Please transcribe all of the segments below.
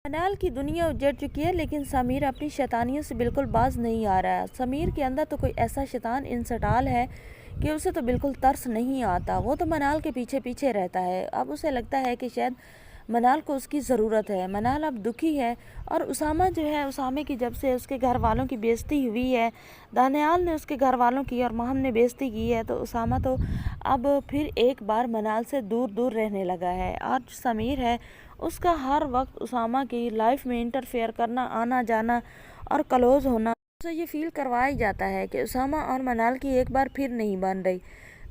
منال کی دنیا اجڑ چکی ہے لیکن سمیر اپنی شیطانیوں سے بالکل باز نہیں آ رہا ہے۔ سمیر کے اندر تو کوئی ایسا شیطان انسٹال ہے کہ اسے تو بالکل ترس نہیں آتا۔ وہ تو منال کے پیچھے پیچھے رہتا ہے۔ اب اسے لگتا ہے کہ شاید منال کو اس کی ضرورت ہے۔ منال اب دکھی ہے اور اسامہ جو ہے، اسامے کی جب سے اس کے گھر والوں کی بےعزتی ہوئی ہے، دانیال نے اس کے گھر والوں کی اور ماہم نے بےعزتی کی ہے، تو اسامہ تو اب پھر ایک بار منال سے دور دور رہنے لگا ہے۔ اور جو سمیر ہے، اس کا ہر وقت اسامہ کی لائف میں انٹرفیئر کرنا، آنا جانا اور کلوز ہونا، اسے یہ فیل کروایا جاتا ہے کہ اسامہ اور منال کی ایک بار پھر نہیں بن رہی۔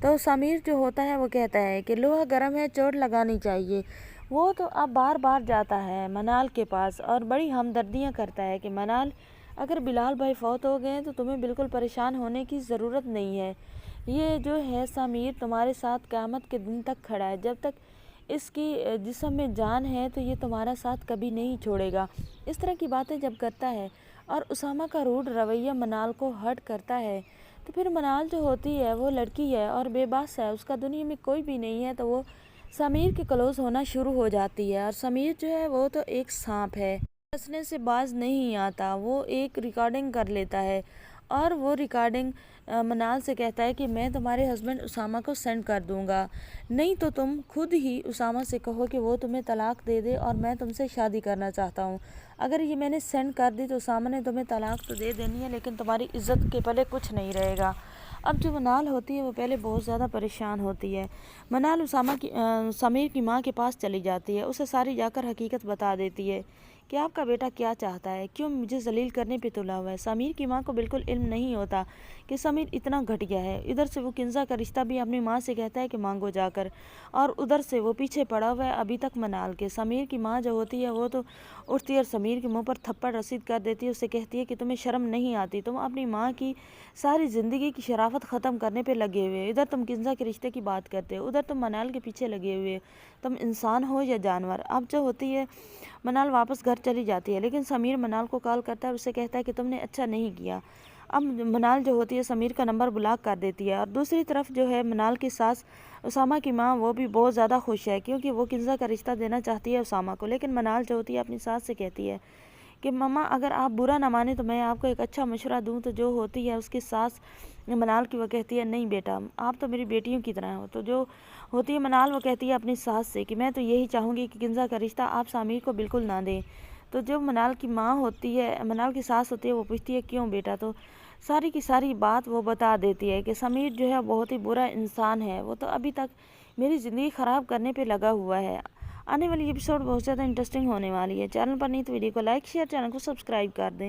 تو سمیر جو ہوتا ہے وہ کہتا ہے کہ لوہا گرم ہے، چوٹ لگانی چاہیے۔ وہ تو اب بار بار جاتا ہے منال کے پاس اور بڑی ہمدردیاں کرتا ہے کہ منال، اگر بلال بھائی فوت ہو گئے تو تمہیں بالکل پریشان ہونے کی ضرورت نہیں ہے۔ یہ جو ہے سمیر تمہارے ساتھ قیامت کے دن تک کھڑا ہے۔ جب تک اس کی جسم میں جان ہے تو یہ تمہارا ساتھ کبھی نہیں چھوڑے گا۔ اس طرح کی باتیں جب کرتا ہے اور اسامہ کا روڈ رویہ منال کو ہرٹ کرتا ہے، تو پھر منال جو ہوتی ہے وہ لڑکی ہے اور بے بس ہے، اس کا دنیا میں کوئی بھی نہیں ہے، تو وہ سمیر کے کلوز ہونا شروع ہو جاتی ہے۔ اور سمیر جو ہے وہ تو ایک سانپ ہے، پھنسنے سے باز نہیں آتا۔ وہ ایک ریکارڈنگ کر لیتا ہے اور وہ ریکارڈنگ منال سے کہتا ہے کہ میں تمہارے ہسبینڈ اسامہ کو سینڈ کر دوں گا، نہیں تو تم خود ہی اسامہ سے کہو کہ وہ تمہیں طلاق دے دے اور میں تم سے شادی کرنا چاہتا ہوں۔ اگر یہ میں نے سینڈ کر دی تو اسامہ نے تمہیں طلاق تو دے دینی ہے، لیکن تمہاری عزت کے پلے کچھ نہیں رہے گا۔ اب جو منال ہوتی ہے وہ پہلے بہت زیادہ پریشان ہوتی ہے۔ منال سمیر کی ماں کے پاس چلی جاتی ہے، اسے ساری جا کر حقیقت بتا دیتی ہے کہ آپ کا بیٹا کیا چاہتا ہے، کیوں مجھے ذلیل کرنے پہ تلا ہوا ہے۔ سمیر کی ماں کو بالکل علم نہیں ہوتا کہ سمیر اتنا گھٹیا ہے۔ ادھر سے وہ کنزا کا رشتہ بھی اپنی ماں سے کہتا ہے کہ مانگو جا کر، اور ادھر سے وہ پیچھے پڑا ہوا ہے ابھی تک منال کے۔ سمیر کی ماں جو ہوتی ہے وہ تو اٹھتی ہے اور سمیر کے منہ پر تھپڑ رسید کر دیتی ہے، اسے کہتی ہے کہ تمہیں شرم نہیں آتی، تم اپنی ماں کی ساری زندگی کی شرافت ختم کرنے پہ لگے ہوئے، ادھر تم کنزا کے رشتے کی بات کرتے ہو، ادھر تم منال کے پیچھے لگے ہوئے، تم انسان ہو یا جانور۔ اب جو ہوتی ہے منال واپس گھر چلی جاتی ہے، لیکن سمیر منال کو کال کرتا ہے اور اسے کہتا ہے کہ تم نے اچھا نہیں کیا۔ اب منال جو ہوتی ہے سمیر کا نمبر بلاک کر دیتی ہے، اور دوسری طرف جو ہے منال کی ساس اسامہ کی ماں، وہ بھی بہت زیادہ خوش ہے کیونکہ وہ کنزا کا رشتہ دینا چاہتی ہے اسامہ کو، لیکن منال جو ہوتی ہے اپنی ساس سے کہتی ہے کہ ماما اگر آپ برا نہ مانے تو میں آپ کو ایک اچھا مشورہ دوں۔ تو جو ہوتی ہے اس کی ساس منال کی، وہ کہتی ہے نہیں بیٹا، آپ تو میری بیٹیوں کی طرح ہو۔ تو جو ہوتی ہے منال، وہ کہتی ہے اپنی ساس سے کہ میں تو یہی چاہوں گی کہ کنزا کا رشتہ آپ سمیر کو بالکل نہ دیں۔ تو جو منال کی ماں ہوتی ہے، منال کی ساس ہوتی ہے، وہ پوچھتی ہے کیوں بیٹا، تو ساری کی ساری بات وہ بتا دیتی ہے کہ سمیر جو ہے بہت ہی برا انسان ہے، وہ تو ابھی تک میری زندگی خراب کرنے پہ لگا ہوا ہے۔ آنے والی ایپیسوڈ بہت زیادہ انٹرسٹنگ ہونے والی ہے۔ چینل پر نہیں تو ویڈیو کو لائک، شیئر، چینل کو سبسکرائب کر دیں۔